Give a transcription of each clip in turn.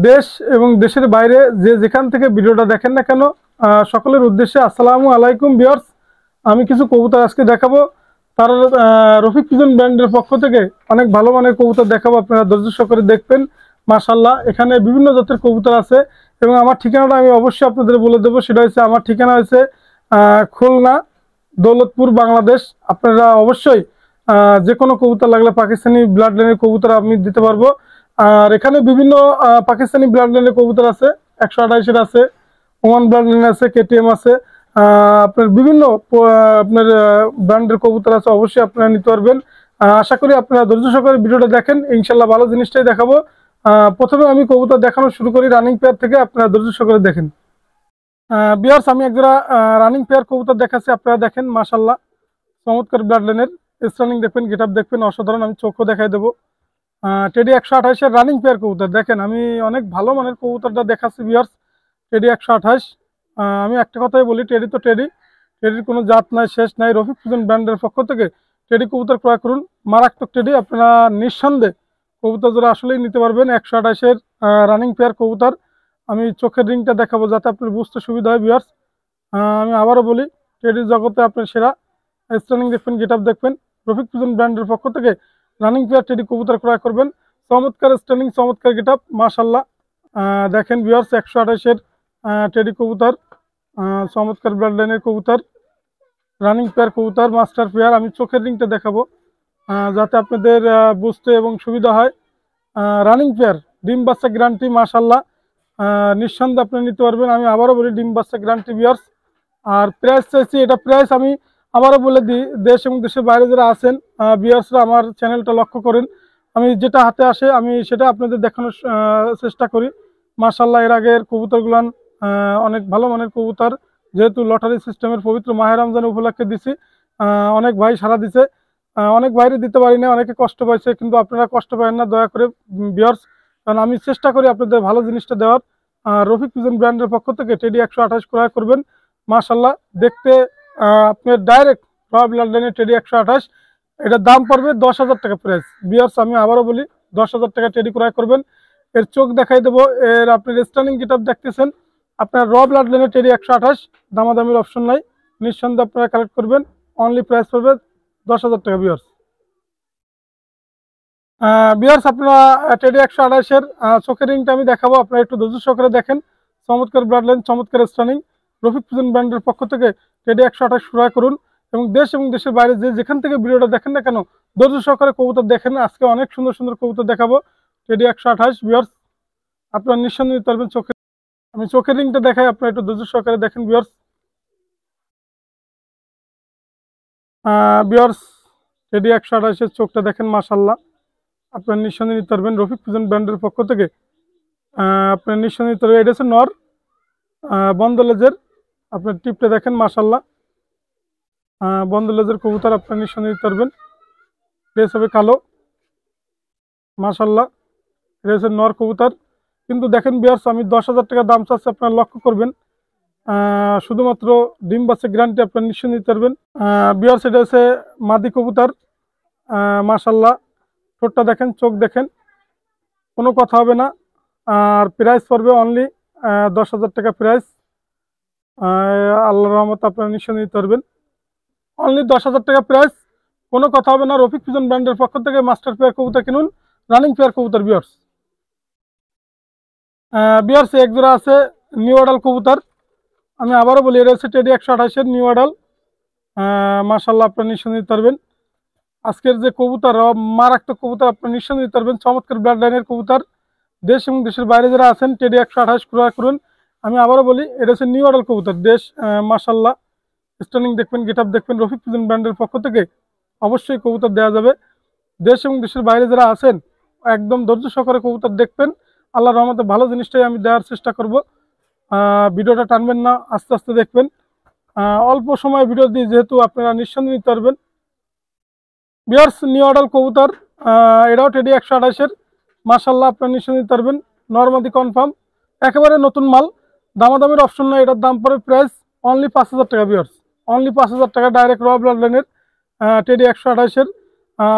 দেশ এবং দেশের বাইরে যে যেখান থেকে ভিডিওটা দেখেন না কেন, সকলের উদ্দেশ্যে আসসালামু আলাইকুম ভিউয়ার্স। আমি কিছু কবুতর আজকে দেখাবো। তার রফিক পিজন ব্র্যান্ডের পক্ষ থেকে অনেক ভালো মানের কবুতর দেখাবো, আপনারা ধৈর্য সহকারে দেখবেন। মাশাআল্লাহ, এখানে বিভিন্ন জাতের কবুতর আছে এবং আমার ঠিকানাটা আমি অবশ্যই আপনাদের বলে দেবো। সেটা হচ্ছে, আমার ঠিকানা হচ্ছে খুলনা, দৌলতপুর, বাংলাদেশ। আপনারা অবশ্যই যে কোনো কবুতর লাগলে পাকিস্তানি ব্লাড লাইনের কবুতর আমি দিতে পারবো। আর এখানে বিভিন্ন পাকিস্তানি ব্লাড লাইনের কবুতর আছে, 128-এর আছে, ওমান ব্লাড লাইন আছে, কেটিএম আছে, আপনার বিভিন্ন আপনার ব্র্যান্ডের কবুতর আছে। অবশ্যই আপনারা নিতে পারবেন। আশা করি আপনারা ধৈর্য সহকারে ভিডিওটা দেখেন, ইনশাল্লাহ ভালো জিনিসটাই দেখাবো। প্রথমে আমি কবুতর দেখানো শুরু করি রানিং পেয়ার থেকে, আপনারা ধৈর্য সহকারে দেখেন। ভিউয়ার্স, আমি একজোড়া রানিং পেয়ার কবুতর দেখাচ্ছি, আপনারা দেখেন। মাশাআল্লাহ, চমৎকার ব্লাড লাইনের স্টার্নিং দেখবেন, গেটআপ দেখবেন, অসাধারণ। আমি চোখও দেখাই দেবো। টেডি 128-এর রানিং পেয়ার কবুতর দেখেন, আমি অনেক ভালো মানের কবুতরটা দেখাচ্ছি ভিউয়ার্স। টেডি 128, আমি একটা কথাই বলি, টেডি তো টেডি, টেডির কোনো জাত নাই, শেষ নাই। রফিক পিজন ব্র্যান্ডের পক্ষ থেকে টেডি কবুতর ক্রয় করুন, মারাত্মক টেডি। আপনারা নিঃসন্দেহে কবুতর যারা আসলেই নিতে পারবেন। 128-এর রানিং পেয়ার কবুতর। আমি চোখের রিংটা দেখাবো যাতে আপনার বুঝতে সুবিধা হয় ভিউয়ার্স। আমি আবারও বলি, টেডির জগতে আপনার সেরা। স্টার্নিং দেখবেন, গেটআপ দেখবেন। রফিক পিজন ব্র্যান্ডের পক্ষ থেকে রানিং পেয়ার টেডি কবুতর ক্রয় করবেন। চমৎকার স্টার্নিং, চমৎকার গেটআপ, মাশাআল্লাহ। দেখেন ভিউয়ার্স, 128-এর টেডি কবুতর, চমৎকার ব্লাড লাইনের কবুতর, রানিং পেয়ার কবুতর, মাস্টার পেয়ার। আমি চোখের রিংটা দেখাবো যাতে আপনাদের বুঝতে এবং সুবিধা হয়। রানিং পেয়ার, ডিম বাচ্চা গ্যারান্টি, মাশাআল্লাহ। নিঃসন্দেহে আপনি নিতে পারবেন। আমি আবারও বলি, ডিম বাচ্চা গ্যারান্টি ভিউয়ার্স। আর প্রাইস চাইছি, এটা প্রাইস আমি আবারও বলে দিই, দেশ এবং দেশের বাইরে যারা আছেন ভিউয়ার্সরা আমার চ্যানেলটা লক্ষ্য করেন। আমি যেটা হাতে আসে আমি সেটা আপনাদের দেখানোর চেষ্টা করি। মাশাআল্লাহ, এর আগের কবুতরগুলান অনেক ভালো মানের কবুতর, যেহেতু লটারি সিস্টেমের পবিত্র মাহে রমজান উপলক্ষে দিছি। অনেক ভাই সারা দিছে, অনেক বাইরে দিতে পারি না, অনেকে কষ্ট পাইছে, কিন্তু আপনারা কষ্ট পাবেন না দয়া করে ভিউয়ার্স, কারণ আমি চেষ্টা করি আপনাদের ভালো জিনিসটা দেওয়ার। রফিক পিজন ব্র্যান্ডের পক্ষ থেকে টেডি 128 ক্রয় করবেন। মাশাআল্লাহ, দেখতে আপনার ডাইরেক্ট রয়্যাল ব্লাড লাইনের টেডি 128, এটার দাম পড়বে 10,000 টাকা প্রাইস ভিউয়ার্স। আমি আবারও বলি, 10,000 টাকা টেডি ক্রয় করবেন। এর চোখ দেখাই দেবো, এর আপনার স্টার্নিং গেটআপ দেখতেছেন। আপনার র ব্লাড লাইনের টেডি 128, দামাদামির অপশন নাই, নিঃসন্দেহে আপনারা কালেক্ট করবেন। অনলি প্রাইস পড়বে 10,000 টাকা ভিউয়ার্স। ভিউয়ার্স, আপনারা টেডি 128-এর চোখের রিংটা আমি দেখাবো, আপনারা একটু ধৈর্য সহকারে দেখেন। চমৎকার ব্লাড লাইন, চমৎকার স্টার্নিং। রফিক পিজন ব্র্যান্ডের পক্ষ থেকে টেডি 128 ক্রয় করুন এবং দেশ এবং দেশের বাইরে যে যেখান থেকে ভিডিওটা দেখেন না কেন, ধৈর্য সহকারে কবুতর দেখেন। আজকে অনেক সুন্দর সুন্দর কবুতর দেখাবো। টেডি 128 ভিউয়ার্স, আপনারা নিঃসন্দেহে নিতে পারবেন। আমি চোখের রিংটা দেখাই, আপনারা একটু ধৈর্য সহকারে দেখেন ভিউয়ার্স। ভিউয়ার্স, টেডি 128-এর চোখটা দেখেন, মাশাআল্লাহ। আপনার নিঃসন্দেহে নিতে পারবেন রফিক পিজন ব্র্যান্ডের পক্ষ থেকে। আপনার নিঃসন্দেহে নিতে পারবেন। এটা হচ্ছে নর, বন্ধ লেজের। আপনার টিপটা দেখেন, মাশাআল্লাহ। বন্ধ লেজের কবুতর, আপনার নিঃসন্দেহে নিতে পারবেন। ড্রেস হবে কালো, মাশাআল্লাহ। এটা হচ্ছে নর কবুতর। কিন্তু দেখেন ভিউয়ার্স, আমি 10,000 টাকা দাম চাচ্ছি, আপনারা লক্ষ্য করবেন। শুধুমাত্র ডিম বাচ্চা গ্যারান্টি, আপনার নিঃসন্দেহে নিতে পারবেন। ভিউয়ার্স, এটা হচ্ছে মাদি কবুতর, মাশাআল্লাহ। ঠোঁটটা দেখেন, চোখ দেখেন, কোনো কথা হবে না। আর প্রাইস পড়বে অনলি 10,000 টাকা প্রাইস। আল্লাহর রহমতে আপনারা নিঃসন্দেহে নিতে পারবেন। অনলি 10,000 টাকা প্রাইস, কোনো কথা হবে না। রফিক পিজন ব্র্যান্ডের পক্ষ থেকে মাস্টার পেয়ার কবুতর কিনুন, রানিং পেয়ার কবুতর ভিউয়ার্স। ভিউয়ার্স, এক জোড়া আছে নিউ অ্যাডাল কবুতর। আমি আবারও বলি, এটা হচ্ছে টেডি 128-এর নিউ অ্যাডাল। মাশাআল্লাহ, আপনারা নিঃসন্দেহে নিতে পারবেন। আজকের যে কবুতর, মারাত্মক কবুতর, আপনারা নিঃসন্দেহে নিতে পারবেন। চমৎকার ব্লাড লাইনের কবুতর, দেশ এবং দেশের বাইরে যারা আছেন টেডি 128 ক্রয় করুন। আমি আবারও বলি, এটা হচ্ছে নিউ অ্যাডাল কবুতর, দেশ। মাশাআল্লাহ, স্টার্নিং দেখবেন, গেটআপ দেখবেন। রফিক পিজন ব্র্যান্ডের পক্ষ থেকে অবশ্যই কবুতর দেওয়া যাবে। দেশ এবং দেশের বাইরে যারা আছেন একদম ধৈর্য সহকারে কবুতর দেখবেন। আল্লাহর রহমতে ভালো জিনিসটাই আমি দেওয়ার চেষ্টা করব। ভিডিওটা টানবেন না, আস্তে আস্তে দেখবেন। অল্প সময় ভিডিও দিয়ে যেহেতু আপনারা নিঃসন্দেহে নিতে পারবেন। ভিউয়ার্স, নিউ অ্যাডাল কবুতর, এটাও টেডি 128-এর। মাশাআল্লাহ, আপনারা নিঃসন্দেহে নিতে পারবেন। নরমাদি কনফার্ম, একেবারে নতুন মাল, দামাদামির অপশন নয়। এটার দাম পড়ে প্রাইস অনলি 5,000 টাকা ভিউয়ার্স। অনলি 5,000 টাকা, ডাইরেক্ট র ব্লাড লাইনের টেডি 128-এর।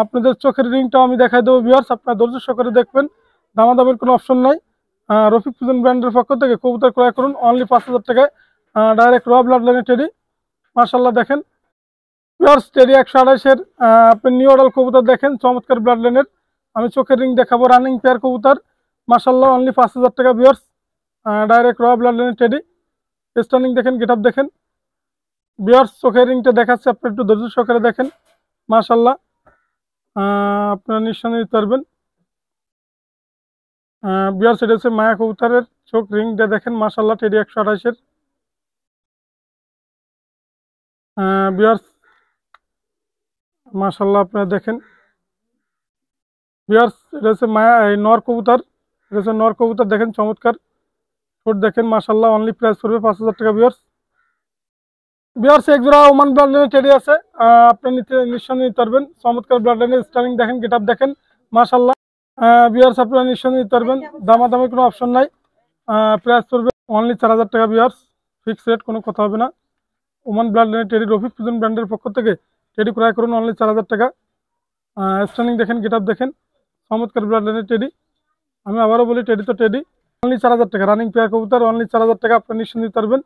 আপনাদের চোখের রিংটাও আমি দেখাই দেবো ভিউয়ার্স, আপনারা ধৈর্য সহকারে দেখবেন। দামাদামির কোনো অপশন নাই। রফিক পিজন ব্র্যান্ডের পক্ষ থেকে কবুতর ক্রয় করুন অনলি 5,000 টাকায়। ডাইরেক্ট র ব্লাড লাইনের টেডি, মাশাল্লাহ দেখেন পিওর টেডি 128-এর আপনি নিউ অডাল কবুতর দেখেন, চমৎকার ব্লাড লাইনের। আমি চোখের রিং দেখাবো, রানিং পেয়ার কবুতর, মাশাল্লাহ অনলি 5,000 টাকা ভিউয়ার্স। ডাইরেক্ট র ব্লাড লাইনের টেডি, স্টার্নিং দেখেন, গেট আপ দেখেন ভিউয়ার্স। চোখের রিংটা দেখাচ্ছে, আপনি একটু ধৈর্য সহকারে দেখেন, মাশাল্লাহ আপনারা নিঃসন্দেহে নিতে পারবেন। ভিউয়ার্স এটা হচ্ছে মায়া কবুতরের চোখ রিংটা দেখেন, মাশাল্লাহ টেডি 128-এর। ভিউয়ার্স মাশাল্লাহ আপনারা দেখেন ভিউয়ার্স, এটা হচ্ছে মায়া এই নর কবুতর, এটা হচ্ছে নর কবুতর দেখেন, চমৎকার ঠোঁট দেখেন, মাশাল্লাহ অনলি প্রাইস পড়বে 5,000 টাকা ভিউয়ার্স। ভিউয়ার্স এক জোড়া ওমান ব্লাড লাইনের টেডি আছে, আপনি নিঃসন্দেহে নিতে পারবেন। চমৎকার ব্লাড লাইনের স্টারিং দেখেন, গেট আপ দেখেন, মাশাল্লাহ ভিউয়ার্স আপনারা নিঃসন্দেহে নিতে পারবেন। দামাদামি কোনো অপশন নাই, প্রাইস পড়বে অনলি 4,000 টাকা ভিউয়ার্স, ফিক্স রেট, কোনো কথা হবে না। ওমান ব্লাড লাইনের টেডি রফিক পিজন ব্র্যান্ডের পক্ষ থেকে টেডি ক্রয় করুন অনলি 4,000 টাকা। স্টার্নিং দেখেন, গেট আপ দেখেন, চমৎকার ব্লাড লাইনের টেডি। আমি আবারও বলি টেডি তো টেডি, অনলি 4,000 টাকা। রানিং পেয়ার কবুতর অনলি 4,000 টাকা, আপনার নিঃসন্দেহে নিতে পারবেন।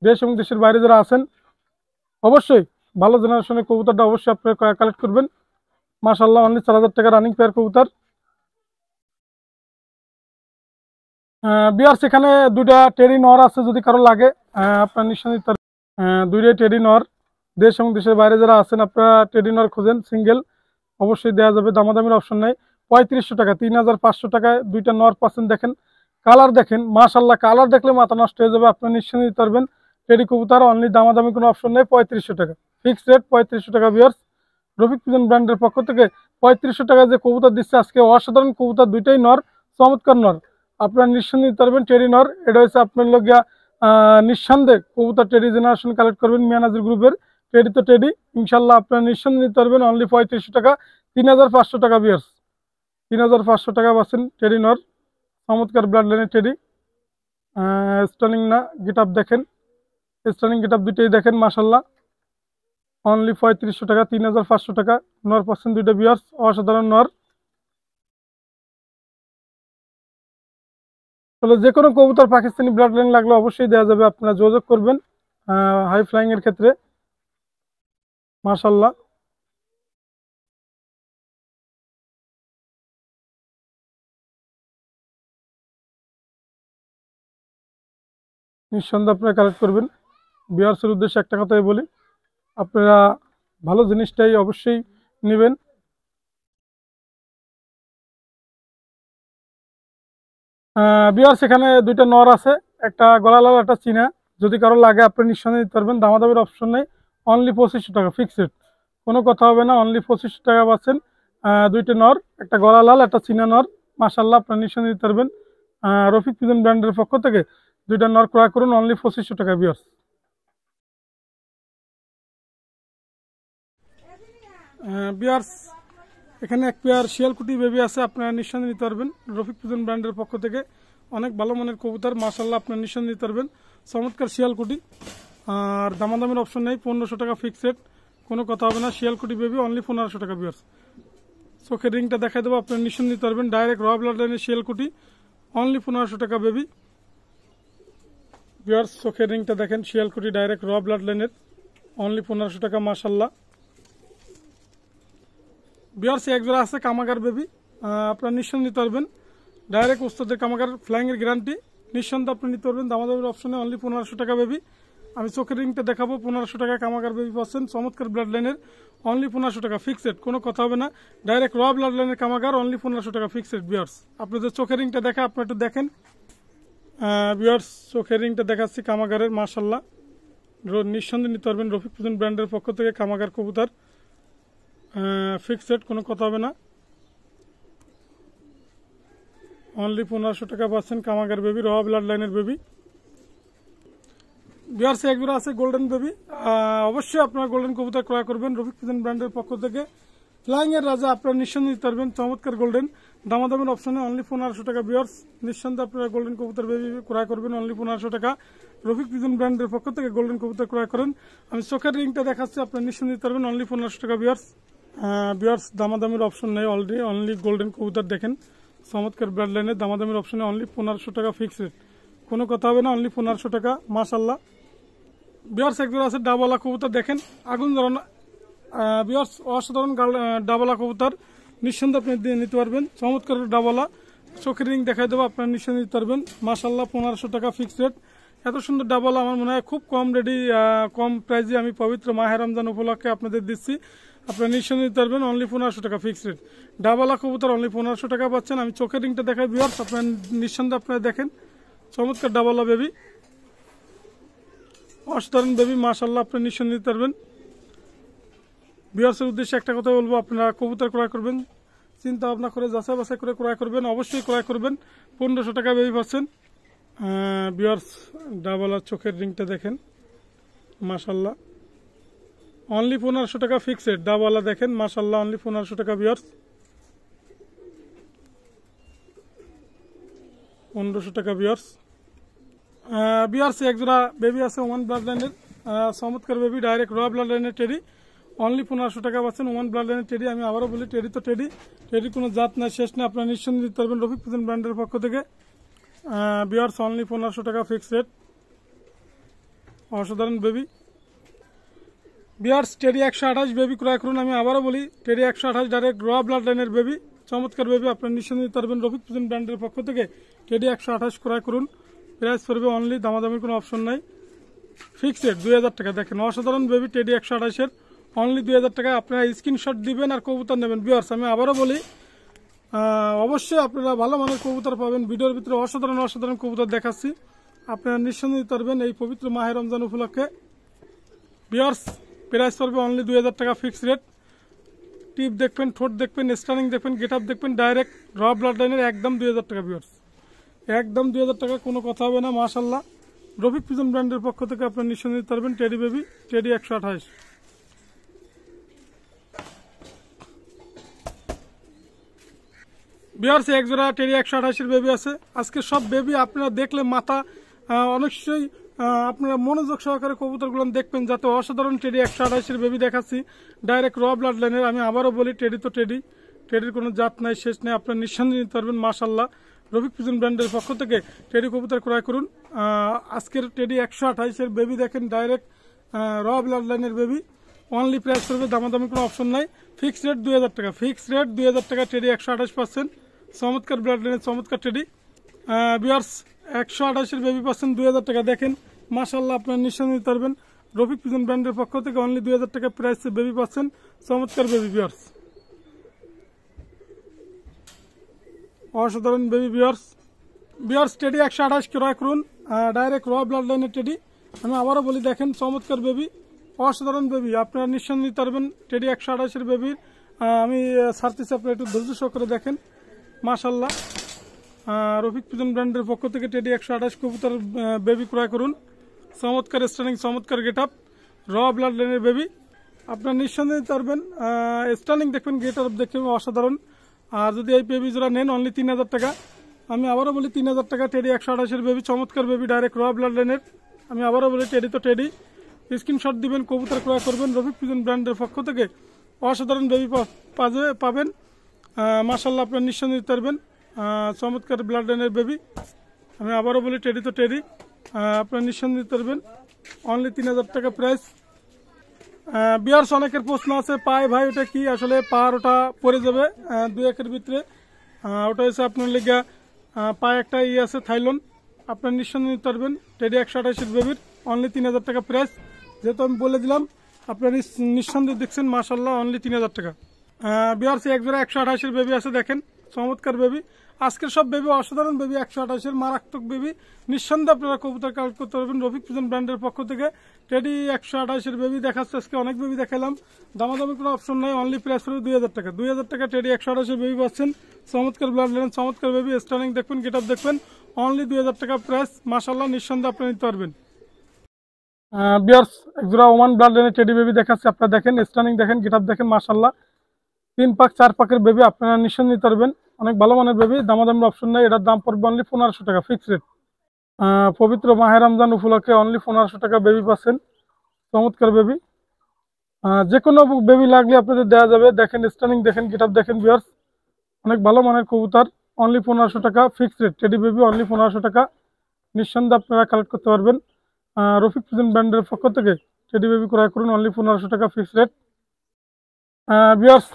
দেশ এবং দেশের বাইরে যারা আছেন অবশ্যই ভালো জেনারেশনের কবুতরটা অবশ্যই আপনারা কালেক্ট করবেন। মাশাল্লাহ অনলি 4,000 টাকা রানিং পেয়ার কবুতর। বিয়ার্স এখানে দুইটা টেডি নর আছে, যদি কারো লাগে আপনার নিঃসন্দেহে নিতে পারবেন। দুইটাই টেডি নর, দেশ এবং দেশের বাইরে যারা আছেন আপনারা টেডি নর খোঁজেন, সিঙ্গেল অবশ্যই দেওয়া যাবে, দামাদামির অপশন নেই। 3,500 টাকা, 3,500 টাকায় দুইটা নর পাচ্ছেন। দেখেন কালার দেখেন, মাশাল্লাহ কালার দেখলে মাথা নষ্ট হয়ে যাবে, আপনার নিঃসন্দেহে নিতে পারবেন। টেডি কবুতর অনলি, দামাদামি কোনো অপশন নেই, 3,500 টাকা ফিক্সড রেট, 3,500 টাকা ভিউয়ার্স। রফিক পিজন ব্র্যান্ডের পক্ষ থেকে 3,500 টাকা যে কবুতর দিচ্ছে আজকে, অসাধারণ কবুতর, দুইটাই নর, চমৎকার নর, আপনার নিঃসন্দেহে নিতে পারবেন। টেডি নর, এটা হচ্ছে আপনার লগিয়া নিঃসন্দেহে কবুতর টেডি জেনারেশন কালেক্ট করবেন মিয়ানাজির গ্রুপের। টেডি তো টেডি, ইনশাল্লাহ আপনার নিঃসন্দেহে নিতে পারবেন অনলি 3,500 টাকা, 3,500 টাকা ভিউয়ার্স, 3,500 টাকা পাচ্ছেন টেডি নর, চমৎকার ব্লাড লাইনের টেডি। স্টার্নিং না, গেট আপ দেখেন, স্টার্নিং গেট আপ দুইটাই দেখেন, মাশাল্লাহ অনলি 3,500 টাকা, 3,500 টাকা নর পাচ্ছেন দুইটা ভিউয়ার্স, অসাধারণ নর। তাহলে যে কোনো কবুতর পাকিস্তানি ব্লাড লাইন লাগলে অবশ্যই দেওয়া যাবে, আপনারা যোগাযোগ করবেন হাই ফ্লাইং এর ক্ষেত্রে, মাশাল্লাহ। নিঃসন্দেহে আপনারা কালেক্ট করবেন। ভিউয়ার্সের উদ্দেশ্যে একটা কথাই বলি, আপনারা ভালো জিনিসটাই অবশ্যই নেবেন। ভিউয়ার্স এখানে দুইটা নর আছে, একটা গলালাল, একটা চীনা, যদি কারো লাগে আপনি নিঃসন্দেহে নিতে পারবেন, দামাদামির অপশন নেই, অনলি 2,500 টাকা ফিক্সড, কোনো কথা হবে না, অনলি 2,500 টাকা পাচ্ছেন দুইটা নর, একটা গলালাল, একটা চীনা নর, মাশাল্লাহ আপনার নিঃসন্দেহে নিতে পারবেন। রফিক পিজন ব্র্যান্ডের পক্ষ থেকে দুইটা নর ক্রয় করুন অনলি 2,500 টাকা ভিউয়ার্স। ভিউয়ার্স এখানে এক পেয়ার শিয়ালকুটি বেবি আছে, আপনারা নিঃসন্দেহে নিতে পারবেন রফিক পিজন ব্র্যান্ডের পক্ষ থেকে, অনেক ভালো মানের কবুতর, মাশাল্লাহ আপনারা নিঃসন্দেহে নিতে পারবেন, চমৎকার শিয়ালকুটি। আর দামাদামের অপশন নেই, 1,500 টাকা ফিক্সড রেট, কোনো কথা হবে না। শিয়ালকুটি বেবি অনলি 1,500 টাকা ভিউয়ার্স। চোখের রিংটা দেখাই দেবো, আপনারা নিঃসন্দেহে নিতে পারবেন। ডাইরেক্ট র ব্লাড লাইনের শিয়ালকুটি অনলি 1,500 টাকা বেবি ভিউয়ার্স। চোখের রিংটা দেখেন, শিয়ালকুটি ডাইরেক্ট র ব্লাড লাইনের অনলি 1,500 টাকা, মাশাল্লাহ। ভিউয়ার্স এক জোড়া আছে কামাগার বেবি, আপনারা নিঃসন্দেহে নিতে পারবেন, ডাইরেক্ট ওস্তাদের কামাগার ফ্লাইংয়ের গ্যারান্টি, নিঃসন্দেহে আপনি নিতে পারবেন, দামাদামের অপশনে অনলি 1,500 টাকা বেবি। আমি চোখের রিংটা দেখাবো, 1,500 টাকা কামাগার বেবি পাচ্ছেন, চমৎকার ব্লাড লাইনের অনলি 1,500 টাকা ফিক্সড, কোনো কথা হবে না। ডাইরেক্ট র ব্লাড লাইনের কামাগার অনলি 1,500 টাকা ফিক্সড ভিউয়ার্স। আপনাদের চোখের রিংটা দেখা, আপনারা একটু দেখেন ভিউয়ার্স, চোখের রিংটা দেখাচ্ছি কামাগারের, মাশাল্লাহ নিঃসন্দেহে নিতে পারবেন রফিক পিজন ব্র্যান্ডের পক্ষ থেকে কামাগার কবুতর, ফিক্সড, কোনো কথা হবে না, অনলি 1,500 টাকা পাচ্ছেন কামাগার বেবি, র ব্লাড লাইনের বেবি। ভিউয়ার্স এক জোড়া আছে গোল্ডেন বেবি, অবশ্যই আপনারা গোল্ডেন কবুতর ক্রয় করবেন রফিক পিজন ব্র্যান্ডের পক্ষ থেকে, ফ্লাইং এর রাজা, আপনারা নিঃসন্দেহে নিতে পারবেন, চমৎকার গোল্ডেন, দামাদামের অপশনে অনলি 1,500 টাকা ভিউয়ার্স। নিঃসন্দেহে আপনারা গোল্ডেন কবুতর বেবি ক্রয় করবেন অনলি 1,500 টাকা, রফিক পিজন ব্র্যান্ডের পক্ষ থেকে গোল্ডেন কবুতর ক্রয় করেন। আমি চোখের রিংটা দেখাচ্ছি, আপনারা নিঃসন্দেহে নিতে পারবেন অনলি 1,500 টাকা ভিউয়ার্স। ভিউয়ার্স দামাদামের অপশন নেই অলরেডি, অনলি গোল্ডেন কবুতর দেখেন, চমৎকার ব্লাড লাইনের দামাদামির অপশনে অনলি 1500 টাকা ফিক্স রেট, কোনো কথা হবে না, অনলি 1500 টাকা। মাশাল্লাহ বিয়ার্স একজন আছে ডাবলা কবুতর, দেখেন আগুন জ্বালানো বিয়ার্স, অসাধারণ ডাবলা কবুতর, নিঃসন্দেহে আপনি নিতে পারবেন। চমৎকার ডাবলা, চোখের রিং দেখাই দেবো, আপনারা নিঃসন্দেহে নিতে পারবেন। মাশাল্লাহ 1500 টাকা ফিক্স রেট। এত সুন্দর ডাবলা আমার মনে হয় খুব কম প্রাইসে আমি পবিত্র মাহে রমজান উপলক্ষে আপনাদের দিচ্ছি, আপনারা নিঃসন্দেহে নিতে পারবেন, অনলি 1500 টাকা ফিক্স রেট। ডাবলা কবুতর অনলি 1500 টাকা পাচ্ছেন। আমি চোখের রিংটা দেখাই বিয়ার্স, আপনারা নিঃসন্দেহে আপনারা দেখেন, চমৎকার ডাবলা বেবি, অসাধারণ বেবি, মাশাল্লাহ আপনারা নিঃসন্দেহে নিতে পারবেন। বিয়ার্সের উদ্দেশ্যে একটা কথা বলবো, আপনারা কবুতর ক্রয় করবেন চিন্তা ভাবনা করে যাচাই বাছাই করে ক্রয় করবেন, অবশ্যই ক্রয় করবেন। 1500 টাকা বেবি পাচ্ছেন। বিয়ার্স ডাবলা চোখের রিংটা দেখেন, মাশাল্লাহ অনলি 1500 টাকা ফিক্স রেট। ডাবলা দেখেন, মাশাল্লাহ অনলি 1500 টাকা বিয়ার্স, 1500 টাকা বিয়ার্স। বিয়ার্স একজোড়া বেবি আছে ওমান ব্লাড লাইনের, চমৎকার বেবি, ডাইরেক্ট র ব্লাড লাইনের টেডি, অনলি 1500 টাকা পাচ্ছেন। ওমান ব্লাড লাইনের টেডি, আমি আবারও বলি টেডি তো টেডি, টেডির কোনো জাত নাই শেষ নেই, আপনারা নিঃসন্দেহে দিতে পারবেন রফিক পিজন ব্র্যান্ডের পক্ষ থেকে। বিয়ার্স অনলি 1500 টাকা ফিক্স রেট, অসাধারণ বেবি। বিয়ার্স টেডি 128 বেবি ক্রয় করুন, আমি আবারও বলি টেডি 128 ডাইরেক্ট র ব্লাড লাইনের বেবি, চমৎকার বেবি, আপনারা নিঃসন্দেহে দিতে পারবেন রফিক পিজন ব্র্যান্ডের পক্ষ থেকে। টেডি 128 ক্রয় করুন, প্রাইস পড়বে অনলি, দামাদামির কোনো অপশন নাই, ফিক্স রেট 2000 টাকা। দেখেন অসাধারণ বেবি টেডি 128-এর অনলি 2000 টাকায় আপনারা স্ক্রিনশট দিবেন আর কবুতর নেবেন। বিয়ার্স আমি আবারও বলি অবশ্যই আপনারা ভালো মানের কবুতর পাবেন, ভিডিওর ভিতরে অসাধারণ কবুতর দেখাচ্ছি, আপনারা নিঃসন্দেহে দিতে পারবেন এই পবিত্র মাহে রমজান উপলক্ষে। বিয়ার্স প্রাইস পড়বে অনলি 2000 টাকা ফিক্স রেট। টিপ দেখবেন, ঠোঁট দেখবেন, স্টানিং দেখবেন, গেট আপ দেখবেন, ডাইরেক্ট র ব্লাড লাইনের, একদম 2000 টাকা বিয়ার্স, একদম 2000 টাকা, কোনো কথা হবে না। মাশাল্লাহ রফিক পিজন ব্র্যান্ডের পক্ষ থেকে আপনারা নিঃসন্দেহে দিতে পারবেন টেডি বেবি, টেডি 128। বিয়ার্স একজোড়া টেডি 128-এর বেবি আছে। আজকে সব বেবি আপনারা দেখলে মাথা অনেকটাই আপনারা মনোযোগ সহকারে কবুতরগুলো দেখবেন, যাতে অসাধারণ টেডি 128-এর বেবি দেখাচ্ছি, ডাইরেক্ট র ব্লাড লাইনের। আমি আবারও বলি টেডি তো টেডি, টেডির কোনো জাত নাই শেষ নেই, আপনারা নিঃসন্দেহে নিতে পারবেন। মাশাল্লাহ রফিক পিজন ব্র্যান্ডের পক্ষ থেকে টেডি কবুতর ক্রয় করুন। আজকের টেডি 128-এর বেবি দেখেন, ডাইরেক্ট র ব্লাড লাইনের বেবি, অনলি প্রাইস করবে, দামাদামি কোনো অপশন নাই, ফিক্স রেট 2000 টাকা, ফিক্স রেট 2000 টাকা টেডি 128 পাচ্ছেন, চমৎকার ব্লাড লাইনের চমৎকার টেডি। বিয়ার্স 128-এর বেবি পাচ্ছেন 2000 টাকা। দেখেন মাশাল্লাহ আপনারা নিঃসন্দেহে নিতে পারবেন রফিক পিজন ব্র্যান্ডের পক্ষ থেকে, অনলি 2000 টাকা প্রাইসে বেবি পাচ্ছেন, চমৎকার বেবি বিয়ার্স, অসাধারণ বেবি বিয়ার্স। বিয়ার্স টেডি 128 ক্রয় করুন, ডাইরেক্ট র ব্লাড লাইনের টেডি। আমি আবারও বলি দেখেন চমৎকার বেবি, অসাধারণ বেবি, আপনারা নিঃসন্দেহে নিতে পারবেন টেডি 128-এর বেবির। আমি ছাড়তেছি, আপনারা একটু ধৈর্য সহকারে দেখেন। মাশাল্লাহ রফিক পিজন ব্র্যান্ডের পক্ষ থেকে টেডি 128 কবুতর বেবি ক্রয় করুন, চমৎকার স্টানিং, চমৎকার গেট আপ, র ব্লাড লাইনের বেবি, আপনারা নিঃসন্দেহে নিতে পারবেন। স্টানিং দেখবেন, গেট আপ দেখবেন, অসাধারণ। আর যদি এই বেবি জোড়া নেন অনলি 3000 টাকা। আমি আবারও বলি 3000 টাকা টেডি 128-এর বেবি, চমৎকার বেবি, ডাইরেক্ট র ব্লাড লাইনের। আমি আবারও বলি টেডি তো টেডি, স্ক্রিনশট দিবেন, কবুতর ক্রয় করবেন রফিক পিজন ব্র্যান্ডের পক্ষ থেকে, অসাধারণ বেবি পাবেন। মাশাল্লাহ আপনারা নিঃসন্দেহে দিতে পারবেন, চমৎকার ব্লাড লাইনের বেবি। আমি আবারও বলি টেডি তো টেডি, আপনারা নিঃসন্দেহে দিতে পারবেন, অনলি 3000 টাকা প্রাইস। বিয়ার্স অনেকের প্রশ্ন আছে, পায় ভাই ওটা কি, আসলে পার ওটা পড়ে যাবে 2-1-এর ভিতরে, ওটা হচ্ছে আপনার লেগা পায়ে একটা আছে থাইলন, আপনার নিঃসন্দেহে নিতে পারবেন টেডি 128-এর বেবির, অনলি 3000 টাকা প্রাইস। যেহেতু আমি বলে দিলাম আপনার নিঃসন্দেহে দেখছেন, মাশাল্লাহ অনলি 3000 টাকা। বিয়ার্স একজোড়া 128-এর বেবি আছে, দেখেন চমৎকার বেবি। আজকের সব বেবি অসাধারণ বেবি, 128-এর মারাত্মক বেবি, নিঃসন্দেহে আপনারা কবুতর কালেক্ট করতে পারবেন রফিক পিজন ব্র্যান্ডের পক্ষ থেকে। টেডি 128-এর বেবি দেখাচ্ছে, আজকে অনেক বেবি দেখালাম, দামাদামি কোনো অপশন নাই, অনলি প্রাইস হবে 2000 টাকা। 2000 টাকা টেডি 128-এর বেবি পাচ্ছেন, চমৎকার ব্লাড লাইন, চমৎকার বেবি, স্টানিং দেখবেন, গেট আপ দেখবেন, অনলি 2000 টাকা প্রাইস। মাশাল্লাহ নিঃসন্দেহে আপনারা নিতে পারবেন। বিয়ার্স একজোড়া ওমান ব্লাড লাইনের টেডি বেবি দেখাচ্ছে, আপনারা দেখেন, স্টানিং দেখেন, গেট আপ দেখেন, মাশাল্লাহ 3 পাক 4 পাকের বেবি, আপনারা নিঃসন্দেহে নিতে পারবেন, অনেক ভালো মানের বেবি, দামাদামির অপশন নাই, এটার দাম পড়বে অনলি 1500 টাকা ফিক্স রেট। পবিত্র মাহে রমজান উপলক্ষে অনলি 1500 টাকা বেবি পাচ্ছেন, চমৎকার বেবি। যে কোনো বেবি লাগলে আপনাদের দেওয়া যাবে। দেখেন স্টানিং দেখেন, গেট আপ দেখেন বিয়ার্স, অনেক ভালো মানের কবুতর, অনলি 1500 টাকা fixed rate. Teddy baby only 1500 টাকা, নিঃসন্দেহে আপনারা কালেক্ট করতে পারবেন। রফিক প্রিজন ব্র্যান্ডের পক্ষ থেকে টেডি বেবি ক্রয় করুন অনলি 1500 টাকা ফিক্সড রেট। বিয়ার্স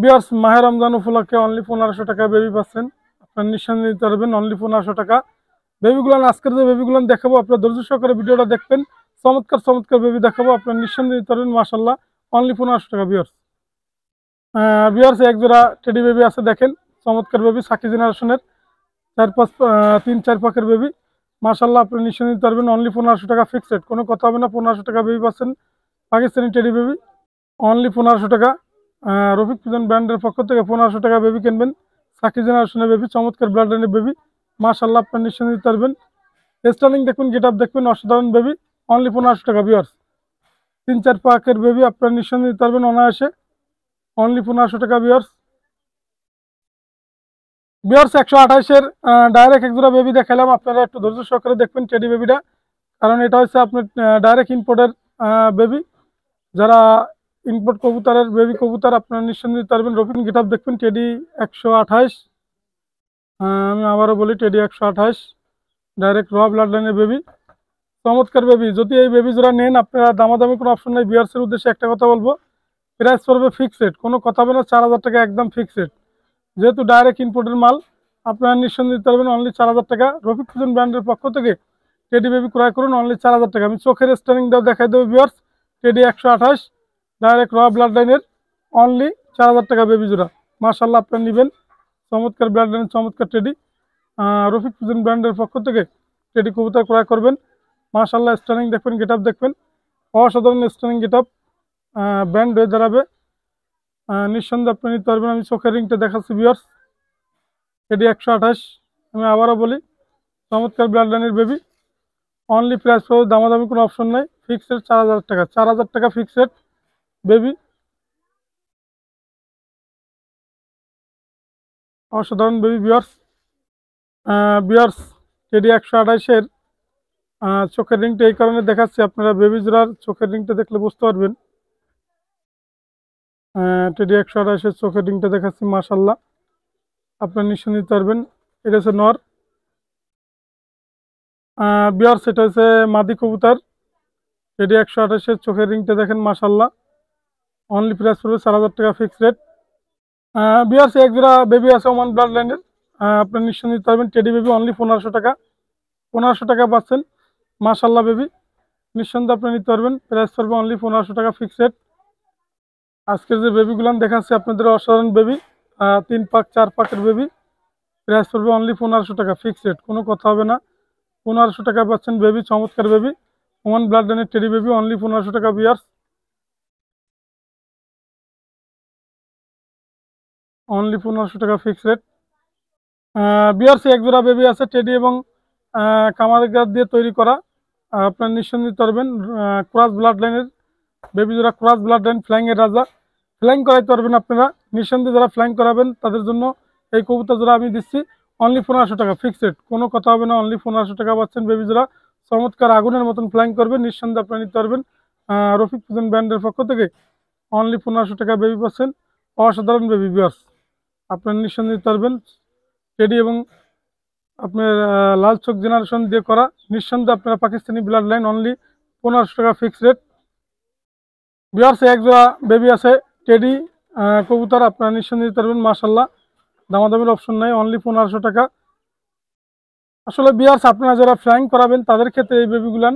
বিয়ার্স মাহে রমজান উপলক্ষে অনলি 1500 টাকা বেবি পাচ্ছেন, আপনার নিঃসন্দেহে নিতে পারবেন অনলি 1500 টাকা। বেবিগুলান আজকের যে বেবিগুলান দেখাবো আপনার ধৈর্য সহকারে ভিডিওটা দেখবেন, চমৎকার চমৎকার বেবি দেখাবো, আপনার নিঃসন্দেহে নিতে পারবেন মাশাল্লাহ অনলি 1500 টাকা। বিয়ার্স এক জোড়া টেডি বেবি আছে দেখেন, চমৎকার বেবি, সাকি জেনারেশনের 3-4 পাকের বেবি মাশাল্লাহ, আপনি নিঃসন্দেহে নিতে পারবেন অনলি 1500 টাকা ফিক্সড রেট, কোনো কথা হবে না। 1500 টাকা বেবি পাচ্ছেন, পাকিস্তানি টেডি বেবি অনলি 1500 টাকা। রফিক প্রিজন ব্র্যান্ডের পক্ষ থেকে 1500 টাকা বেবি কিনবেন, সাকি জেনারেশনের বেবি, চমৎকার ব্লাড লাইনের বেবি মাশাল্লাহ, আপনার নিঃসন্দেহে নিতে পারবেন। স্টার্লিং দেখবেন, গেট আপ দেখবেন, অসাধারণ বেবি অনলি 1500 টাকা। বিয়ার্স 3-4 পাকের বেবি আপনার নিঃসন্দেহে নিতে পারবেন অনায়াসে অনলি 1500 টাকা। বিয়ার্স 128-এর ডাইরেক্ট এক জোড়া বেবি দেখালাম, আপনারা একটু ধৈর্য সহকারে দেখবেন টেডি বেবিটা, কারণ এটা হচ্ছে আপনার ডাইরেক্ট ইম্পোর্টের বেবি। যারা ইম্পোর্ট কবুতরের বেবি কবুতর আপনারা নিঃসন্দেহে নিতে পারবেন। রফিক গেট আপ দেখবেন, টেডি 128, আমি আবারও বলি টেডি 128, ডাইরেক্ট র ব্লাড লাইনের বেবি, চমৎকার বেবি। যদি এই বেবি জোড়া নেন আপনারা, দামাদামি কোনো অপশন নেই। বিয়ার্সের উদ্দেশ্যে একটা কথা বলবো, প্রাইস পড়বে ফিক্সড রেট, কোনো কথা হবে না, 4000 টাকা একদম ফিক্সড রেট। যেহেতু ডাইরেক্ট ইম্পোর্টের মাল আপনারা নিঃসন্দেহে দিতে পারবেন অনলি 4000 টাকা। রফিক প্রিজন ব্র্যান্ডের পক্ষ থেকে টেডি বেবি ক্রয় করুন অনলি 4000 টাকা। আমি চোখের স্টারিং দেওয়া দেখাই দেবো বিয়ার্স, টেডি 128, ডাইরেক্ট র ব্লাড লাইনের অনলি 4000 টাকা বেবি জোড়া মাশাল্লাহ, আপনারা নেবেন। চমৎকার ব্লাড লাইনের চমৎকার টেডি, রফিক প্রিজন ব্র্যান্ডের পক্ষ থেকে টেডি কবুতর ক্রয় করবেন মাশাল্লাহ। স্টারিং দেখবেন, গেট আপ দেখবেন, অসাধারণ স্টারিং গেট আপ, ব্যান্ড হয়ে দাঁড়াবে, নিঃসন্দেহে আপনি নিতে পারবেন। আমি চোখের রিংটা দেখাচ্ছি বিয়ার্স, টেডি 128, আমি আবারও বলি চমৎকার ব্লাড লাইনের বেবি অনলি প্রাইস পাবো, দামাদামি কোনো অপশন নাই, ফিক্সড রেট 4000 টাকা, 4000 টাকা ফিক্সড রেট বেবি, অসাধারণ বেবি। বিয়ার্স টেডি 128-এর চোখের রিংটা এই কারণে দেখাচ্ছি, আপনারা বেবি জোড়ার চোখের রিংটা দেখলে বুঝতে পারবেন। টেডি 128-এর চোখের রিংটা দেখাচ্ছি মাশাল্লাহ, আপনার নিঃসন্দেহে নিতে পারবেন। এটা হচ্ছে নর। বিয়ার্স এটা হচ্ছে মাদি কবুতর, টেডি 128-এর চোখের রিংটা দেখেন মাশাল্লাহ, অনলি প্রাইস পড়বে 4000 টাকা ফিক্সড রেট। বিয়ার্স এক জোড়া বেবি আছে ওমান ব্লাড লাইনের, আপনার নিঃসন্দেহে নিতে পারবেন টেডি বেবি অনলি 1500 টাকা, 1500 টাকা পাচ্ছেন মাশাল্লাহ বেবি, নিঃসন্দেহে আপনি নিতে পারবেন, প্রাইস পড়বে অনলি 1500 টাকা ফিক্সড রেট। আজকের যে বেবিগুলো দেখাচ্ছি আপনাদের অসাধারণ বেবি, 3 পাক 4 পাকের বেবি, প্রাইস পড়বে অনলি 1500 টাকা ফিক্সড রেট, কোনো কথা হবে না। 1500 টাকা পাচ্ছেন বেবি, চমৎকার বেবি, ওমান ব্লাড লাইনের টেডি বেবি অনলি 1500 টাকা। বিয়ার্স অনলি 1500 টাকা ফিক্সড রেট। বিয়ার্স এক জোড়া বেবি আছে টেডি এবং কামারগার দিয়ে তৈরি করা, আপনার নিঃসন্দেহে নিতে পারবেন। ক্রস ব্লাড লাইনের বেবি জোড়া, ক্রস ব্লাড লাইন, ফ্লাইং এর রাজা, ফ্লাইং করাইতে পারবেন আপনারা নিঃসন্দেহে, যারা ফ্লাইং করাবেন তাদের জন্য এই কবুতর জোড়া আমি দিচ্ছি অনলি 1500 টাকা ফিক্সড রেট, কোনো কথা হবে না, অনলি 1500 টাকা পাচ্ছেন বেবি জোড়া, চমৎকার আগুনের মতন ফ্লাইং করবে, নিঃসন্দেহে আপনারা নিতে পারবেন। রফিক প্রিজন ব্র্যান্ডের পক্ষ থেকে অনলি 1500 টাকা বেবি পাচ্ছেন, অসাধারণ বেবি। বিয়ার্স আপনারা নিঃসন্দেহে নিতে পারবেন টেডি এবং আপনার লাল চোখ জেনারেশন দিয়ে করা, নিঃসন্দেহে আপনারা পাকিস্তানি ব্লাড লাইন অনলি 1500 টাকা ফিক্সড রেট। বিয়ার্স এক জোড়া বেবি আছে টেডি কবুতর, আপনারা নিঃসন্দেহে নিতে পারবেন মাশাল্লাহ, দামাদামির অপশন নাই, অনলি 1500 টাকা। আসলে বিয়ার্স আপনারা যারা ফ্লাইং করাবেন তাদের ক্ষেত্রে এই বেবিগুলান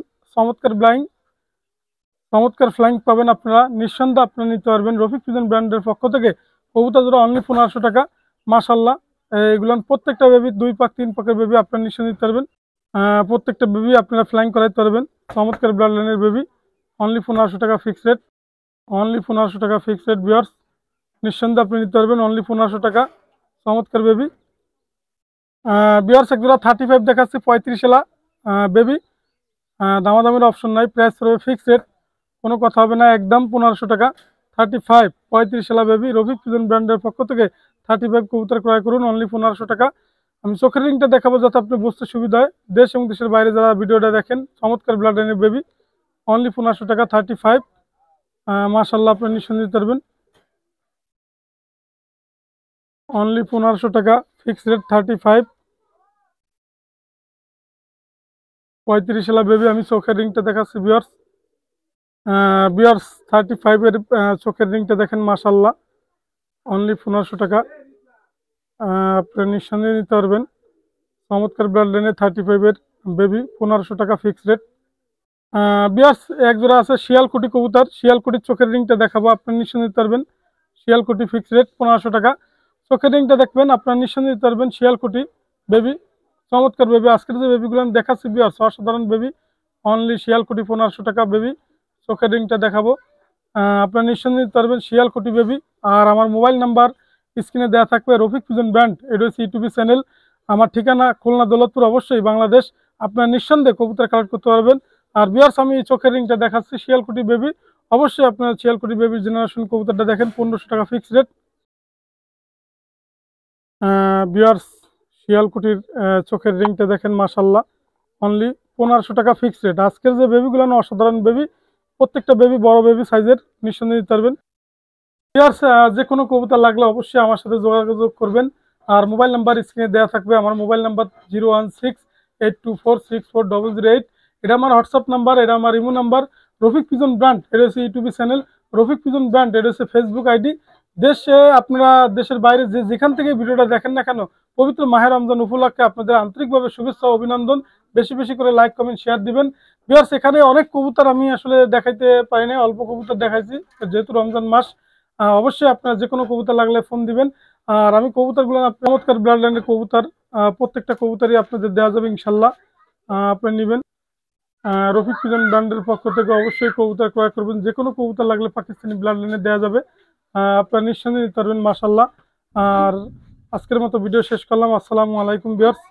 চমৎকার ফ্লাইং পাবেন আপনারা, নিঃসন্দেহে আপনারা নিতে পারবেন রফিক প্রিজন ব্র্যান্ডের পক্ষ থেকে কবুতর জোড়া অনলি 1500 টাকা মাশাল্লাহ। এগুলান প্রত্যেকটা বেবি 2 পাক 3 পাকের বেবি, আপনারা নিঃসন্দেহে নিতে পারবেন, প্রত্যেকটা বেবি আপনারা ফ্লাইং করাইতে পারবেন, চমৎকার ব্লাড লাইনের বেবি অনলি 1500 টাকা ফিক্সড রেট, অনলি 1500 টাকা ফিক্সড রেট। বিয়ার্স নিঃসন্দেহে আপনি নিতে পারবেন অনলি 1500 টাকা, চমৎকার বেবি। বিয়ার্স এক জোড়া 35 দেখাচ্ছি 35 এলা বেবি, দামাদামির অপশন নাই, প্রাইস পড়বে ফিক্সড রেট, কোনো কথা হবে না, একদম 1500 টাকা। 35 এলা বেবি, রফিক প্রিজন ব্র্যান্ডের পক্ষ থেকে 35 কবুতর ক্রয় করুন অনলি 1500 টাকা। আমি চোখের রিংটা দেখাবো যাতে আপনি বুঝতে সুবিধা হয়, দেশ এবং দেশের বাইরে যারা ভিডিওটা দেখেন, চমৎকার ব্লাড লাইনের বেবি অনলি 1500 টাকা 35, মাশাল্লাহ আপনি নিঃসন্দেহে নিতে পারবেন, অনলি 1500 টাকা, ফিক্সড রেট 35। 35 এলা বেবি, আমি চোখের রিংটা দেখাচ্ছি ভিউয়ার্স। ভিউয়ার্স 35 এর চোখের রিংটা দেখেন, মাশাল্লাহ, অনলি 1500 টাকা। আপনি নিঃসন্দেহে নিতে পারবেন। চমৎকার ব্লাড লাইনে 35 এর বেবি, 1500 টাকা ফিক্সড রেট। ভিউয়ার্স এক জোড়া আছে শিয়ালকুটি কবুতর, শিয়ালকুটির চোখের রিংটা দেখাবো, আপনার নিঃসন্দেহে নিতে পারবেন। শিয়ালকুটি ফিক্সড রেট 1500 টাকা। চোখের রিংটা দেখবেন, আপনার নিঃসন্দেহে নিতে পারবেন। শিয়ালকুটি বেবি, চমৎকার বেবি। আজকের যে বেবিগুলো আমি দেখাচ্ছি ভিউয়ার্স, অসাধারণ বেবি, অনলি শিয়ালকুটি 1500 টাকা বেবি। চোখের রিংটা দেখাবো, আপনার নিঃসন্দেহে নিতে পারবেন শিয়ালকুটি বেবি। আর আমার মোবাইল নাম্বার স্ক্রিনে দেওয়া থাকবে। রফিক পিজন ব্র্যান্ড, এটা হচ্ছে ইউটিউব চ্যানেল। আমার ঠিকানা খুলনা দৌলতপুর, অবশ্যই বাংলাদেশ। আপনার নিঃসন্দেহে কবুতর কালেক্ট করতে পারবেন। আর ভিউয়ার্স আমি চোখের রিংটা দেখাচ্ছি, শিয়ালকুটি বেবি। অবশ্যই আপনার শিয়ালকুটি বেবির জেনারেশন কবুতরটা দেখেন, 1500 টাকা ফিক্সড রেট। ভিউয়ার্স শিয়ালকুটির চোখের রিংটা দেখেন, মাশাল্লাহ, অনলি 1500 টাকা ফিক্সড রেট। আজকের যে বেবিগুলো না, অসাধারণ বেবি, প্রত্যেকটা বেবি বড় বেবি সাইজের, নিঃসন্দেহে দিতে পারবেন। ভিউয়ার্স যে কোনো কবুতর লাগলে অবশ্যই আমার সাথে যোগাযোগ করবেন। আর মোবাইল নাম্বার স্ক্রিনে দেওয়া থাকবে। আমার মোবাইল নাম্বার 01682464008। এটা আমার হোয়াটসঅ্যাপ নাম্বার, এটা আমার imo number. Rafiq pigeon brand, এটা হচ্ছে YouTube channel. Rafiq pigeon brand, এটা হচ্ছে ফেসবুক আইডি। দেশে আপনারা দেশের বাইরে যেখান থেকে ভিডিওটা দেখেন না কেন, পবিত্র মাহে রমজান উপলক্ষে আপনাদের আন্তরিকভাবে শুভেচ্ছা ও অভিনন্দন। বেশি বেশি করে লাইক কমেন্ট শেয়ার দিবেন। ভিউয়ার্স এখানে অনেক কবুতর আমি আসলে দেখাইতে পারি না, অল্প কবুতর দেখাইছি যেহেতু রমজান মাস। অবশ্যই আপনার যে কোনো কবুতর লাগলে ফোন দিবেন। আর আমি কবুতরগুলো চমৎকার ব্লাড লাইনের কবুতর, প্রত্যেকটা কবুতরই আপনাদের দেওয়া যাবে ইনশাল্লাহ। আপনি নেবেন। রফিক পিজন ব্র্যান্ডের পক্ষ থেকে অবশ্যই কবুতর ক্রয় করবেন। যে কোনো কবুতর লাগলে পাকিস্তানি ব্লাড লাইনে দেওয়া যাবে, আপনারা নিঃসন্দেহে নিতে পারবেন, মাশাল্লাহ। আর আজকের মতো ভিডিও শেষ করলাম। আসসালামু আলাইকুম ভিউয়ার্স।